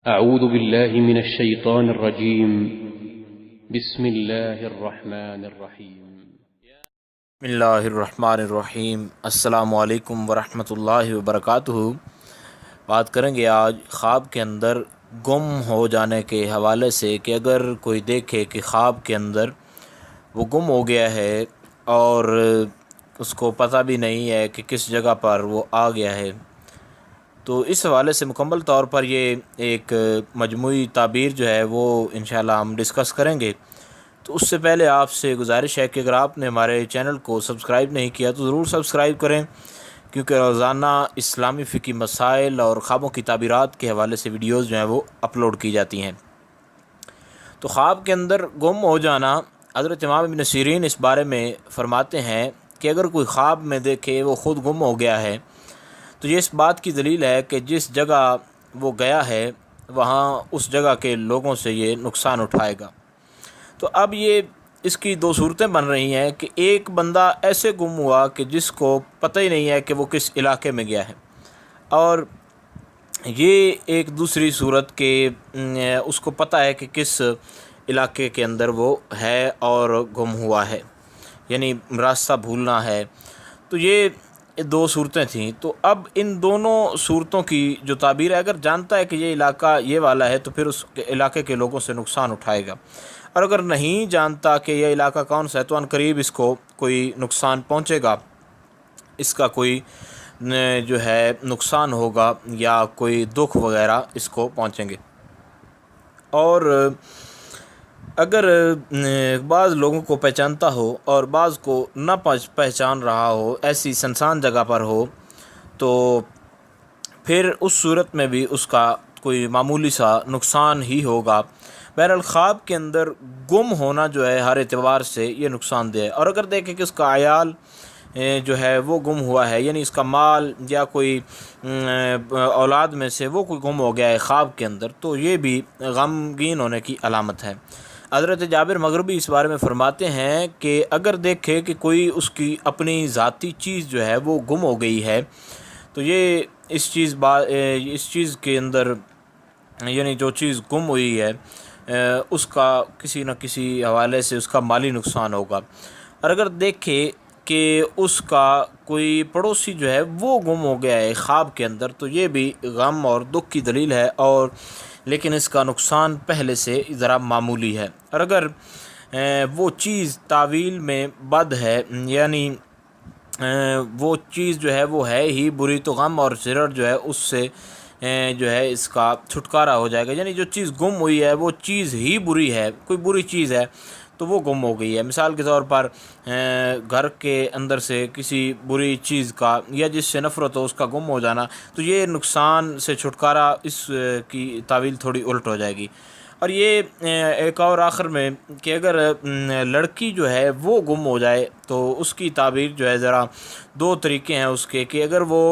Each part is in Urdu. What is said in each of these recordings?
أعوذ بالله من الشيطان الرجيم. بسم الله الرحمن الرحيم. بسم اللہ الرحمن الرحیم. السلام علیکم ورحمۃ اللہ وبرکاتہ. بات کریں گے آج خواب کے اندر گم ہو جانے کے حوالے سے کہ اگر کوئی دیکھے کہ خواب کے اندر وہ گم ہو گیا ہے اور اس کو پتہ بھی نہیں ہے کہ کس جگہ پر وہ آ گیا ہے، تو اس حوالے سے مکمل طور پر یہ ایک مجموعی تعبیر جو ہے وہ انشاءاللہ ہم ڈسکس کریں گے. تو اس سے پہلے آپ سے گزارش ہے کہ اگر آپ نے ہمارے چینل کو سبسکرائب نہیں کیا تو ضرور سبسکرائب کریں، کیونکہ روزانہ اسلامی فقہی مسائل اور خوابوں کی تعبیرات کے حوالے سے ویڈیوز جو ہیں وہ اپلوڈ کی جاتی ہیں. تو خواب کے اندر گم ہو جانا، حضرت امام ابن سیرین اس بارے میں فرماتے ہیں کہ اگر کوئی خواب میں دیکھے وہ خود گم ہو گیا ہے تو یہ اس بات کی دلیل ہے کہ جس جگہ وہ گیا ہے وہاں اس جگہ کے لوگوں سے یہ نقصان اٹھائے گا. تو اب یہ اس کی دو صورتیں بن رہی ہیں کہ ایک بندہ ایسے گم ہوا کہ جس کو پتہ ہی نہیں ہے کہ وہ کس علاقے میں گیا ہے، اور یہ ایک دوسری صورت کہ اس کو پتہ ہے کہ کس علاقے کے اندر وہ ہے اور گم ہوا ہے، یعنی راستہ بھولنا ہے. تو یہ دو صورتیں تھیں. تو اب ان دونوں صورتوں کی جو تعبیر ہے، اگر جانتا ہے کہ یہ علاقہ یہ والا ہے تو پھر اس علاقے کے لوگوں سے نقصان اٹھائے گا، اور اگر نہیں جانتا کہ یہ علاقہ کون سا ہے تو عنقریب اس کو کوئی نقصان پہنچے گا، اس کا کوئی جو ہے نقصان ہوگا یا کوئی دکھ وغیرہ اس کو پہنچیں گے. اور اگر بعض لوگوں کو پہچانتا ہو اور بعض کو نہ پہچان رہا ہو، ایسی سنسان جگہ پر ہو، تو پھر اس صورت میں بھی اس کا کوئی معمولی سا نقصان ہی ہوگا. بہرحال خواب کے اندر گم ہونا جو ہے ہر اعتبار سے یہ نقصان دہ ہے. اور اگر دیکھیں کہ اس کا عیال جو ہے وہ گم ہوا ہے، یعنی اس کا مال یا کوئی اولاد میں سے وہ کوئی گم ہو گیا ہے خواب کے اندر، تو یہ بھی غمگین ہونے کی علامت ہے. حضرت جابر مغربی اس بارے میں فرماتے ہیں کہ اگر دیکھے کہ کوئی اس کی اپنی ذاتی چیز جو ہے وہ گم ہو گئی ہے تو یہ اس چیز کے اندر، یعنی جو چیز گم ہوئی ہے اس کا کسی نہ کسی حوالے سے اس کا مالی نقصان ہوگا. اور اگر دیکھے کہ اس کا کوئی پڑوسی جو ہے وہ گم ہو گیا ہے خواب کے اندر، تو یہ بھی غم اور دکھ کی دلیل ہے، اور لیکن اس کا نقصان پہلے سے ذرا معمولی ہے. اور اگر وہ چیز تعویل میں بد ہے، یعنی وہ چیز جو ہے وہ ہے ہی بری، تو غم اور ضرر جو ہے اس سے جو ہے اس کا چھٹکارا ہو جائے گا. یعنی جو چیز گم ہوئی ہے وہ چیز ہی بری ہے، کوئی بری چیز ہے تو وہ گم ہو گئی ہے. مثال کے طور پر گھر کے اندر سے کسی بری چیز کا یا جس سے نفرت ہو اس کا گم ہو جانا، تو یہ نقصان سے چھٹکارا، اس کی تعویل تھوڑی الٹ ہو جائے گی. اور یہ ایک اور آخر میں کہ اگر لڑکی جو ہے وہ گم ہو جائے تو اس کی تعبیر جو ہے ذرا دو طریقے ہیں اس کے، کہ اگر وہ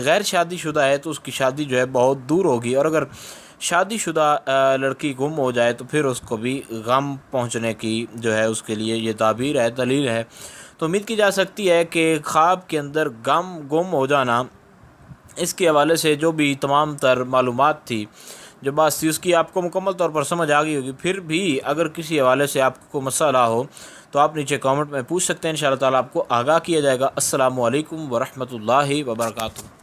غیر شادی شدہ ہے تو اس کی شادی جو ہے بہت دور ہوگی، اور اگر شادی شدہ لڑکی گم ہو جائے تو پھر اس کو بھی غم پہنچنے کی جو ہے اس کے لیے یہ تعبیر ہے، دلیل ہے. تو امید کی جا سکتی ہے کہ خواب کے اندر گم ہو جانا، اس کے حوالے سے جو بھی تمام تر معلومات تھی، جو بات تھی، اس کی آپ کو مکمل طور پر سمجھ آ گئی ہوگی. پھر بھی اگر کسی حوالے سے آپ کو مسئلہ ہو تو آپ نیچے کامنٹ میں پوچھ سکتے ہیں، انشاءاللہ تعالیٰ آپ کو آگاہ کیا جائے گا. السلام علیکم ورحمۃ اللہ وبرکاتہ.